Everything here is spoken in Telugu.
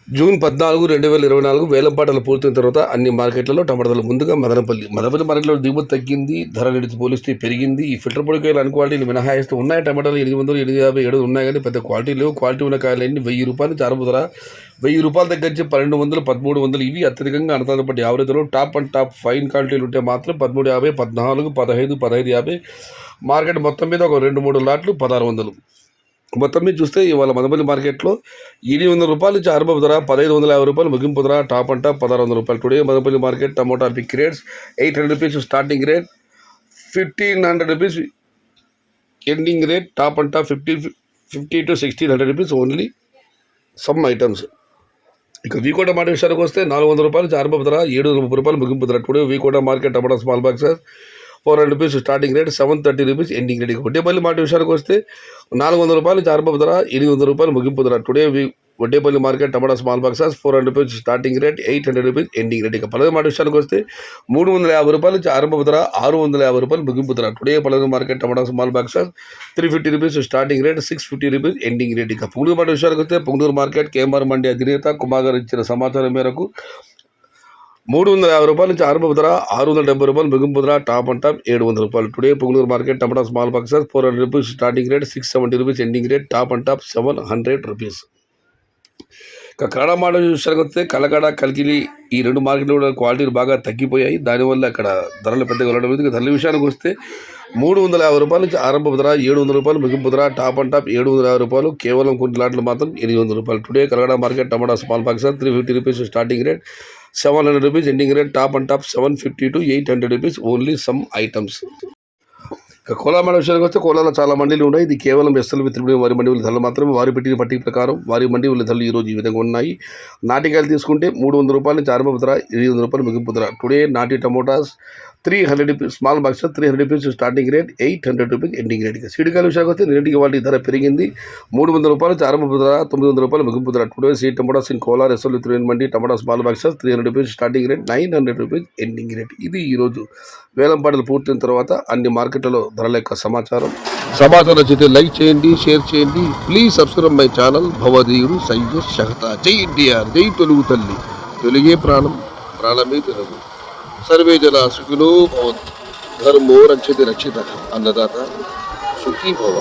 జూన్ 14, 2024 వేలంపాటలు పూర్తయిన తర్వాత అన్ని మార్కెట్లలో టమాటాలు ముందుగా మదనపల్లి మార్కెట్లో దిగుమతి తగ్గింది. ధర నిడిచి పోలిస్తే పెరిగింది. ఈ ఫిల్టర్ పొడి కాయలు అన్ని క్వాలిటీలు మినహాయిస్తూ ఉన్నాయి. టమాటాలు 800, 850, 700 ఉన్నాయి కానీ పెద్ద క్వాలిటీ లేవు. క్వాలిటీ ఉన్న కాయలన్నీ 1000 రూపాయలు చారపు ధర. 1000 రూపాయల దగ్గర నుంచి 1200, 1300 ఇవి అత్యధికంగా అనతాపట్టి యావరేజ్లో టాప్ అండ్ టాప్ ఫైన్ క్వాలిటీలు ఉంటే మాత్రం 1350, 14, 15, 1550. మార్కెట్ మొత్తం మీద ఒక 2-3 లాట్లు 1600. మొత్తం మీద చూస్తే ఇవాళ మదనపల్లి మార్కెట్లో 800 రూపాయలు నుంచి ఆరంభ ధర, 1550 రూపాయలు ముగింపు ధర, టాప్ అండ్ టాప్ 1600 రూపాయలు. Today Madanapalle market tomato pick rates 800 rupees starting rate, 1500 rupees ending rate, top and top 50 to 1600 rupees only some items. ఇక వీకోట మాట విషయానికి వస్తే 400 రూపాయలు నుంచి ఆరంభ ధర, 730 రూపాయలు ముగింపు ధర. టుడే వీకోట మార్కెట్ టమాటా small boxes 400 rupees starting rate, 730 rupees ending rate. Vaddepalli మాట విషయానికి వస్తే 400 రూపాయలు ఆరంభ ధర, 800 రూపాయలు ముగింపు ధర. టుడే వడ్డేపల్లి మార్కెట్ టమాటా small boxes 400 rupees starting rate, 800 rupees ending rate. ఇక పల్లె మాట విషయానికి వస్తే 350 రూపాయలు ఆరంభ ధర, 650 రూపాయలు ముగింపు ధర. టుడే పల్లె మార్కెట్ టమాటా small boxes 350 rupees starting rate, 650 rupees ending rate. ఇక పుంగనూరు మాట విషయానికి వస్తే పుంగనూరు మార్కెట్ కేఎంఆర్ మండి అధినేత కుమార్ గారు ఇచ్చిన సమాచారం మేరకు 350 రూపాయల నుంచి ఆరంభ ధర, 670 రూపాయలు ముగింపు ధర, టాప్ అండ్ టాప్ 700 రూపాయలు. Today Punganur market tomato small boxes 400 rupees starting rate, 670 rupees ending rate, top and top 700 rupees. ఇక కన్నడ మాట విషయానికి వస్తే కలకడ, కలికిలి ఈ 2 మార్కెట్లు కూడా క్వాలిటీలు బాగా తగ్గిపోయాయి. దానివల్ల అక్కడ ధరలు పెద్దగా వెళ్ళడం లేదు. ధరల విషయానికి వస్తే 350 రూపాయల నుంచి ఆరంభ ధర, 700 రూపాయలు ముగింపు ధర, టాప్ అండ్ టాప్ 750 రూపాయలు. కేవలం కొన్ని లాట్లు మాత్రం 800 రూపాయలు. Today Kalakada market tomato small boxes 350 rupees starting rate, 700 rupees ending rate, top and top 750 to 800 rupees only some items. ఇక కోలా మండలి విషయానికి వస్తే కోలాలో చాలా మండీలు ఉన్నాయి. ఇది కేవలం ఎస్ఎల్ విత్తిడి వారి మండి ధరలు మాత్రమే. వారి పెట్టిన పట్టిక ప్రకారం వారి మండి ధరలు ఈరోజు ఈ విధంగా ఉన్నాయి. నాటికాయలు తీసుకుంటే 300 రూపాయల నుంచి ఆరంభ ధర, 800 రూపాయలు ముగింపు ధర. టుడే నాటి tomatoes 300 rupees small box 300 rupees starting rate, 800 rupees ending rate. ఇక సీడికాయల విషయానికి వస్తే నిన్నటికి వాటి ధర పెరిగింది. 300 రూపాయల నుంచి ఆరంభ ధర, 900 రూపాయలు ముగింపు ధర. Today seed tomatoes in Kolar SL విత్తిడి mandi tomato small boxes 300 rupees starting rate, 900 rupees ending rate. ఇది ఈరోజు వేలంపాటలు పూర్తయిన తర్వాత అన్ని మార్కెట్లలో ధరల యొక్క సమాచారం నచ్చితే లైక్ చేయండి, షేర్ చేయండి. Please subscribe my channel. భవదీయుడు సయ్యద్ షహతా. జై ఎన్టీఆర్, జై తెలుగు తల్లి. తెలుగే ప్రాణం, ప్రాణమే తెలుగు. సర్వే జన సుఖినో భవంతు. ధర్మో రక్షతి రక్షిత. అన్నదాత సుఖీ భవ.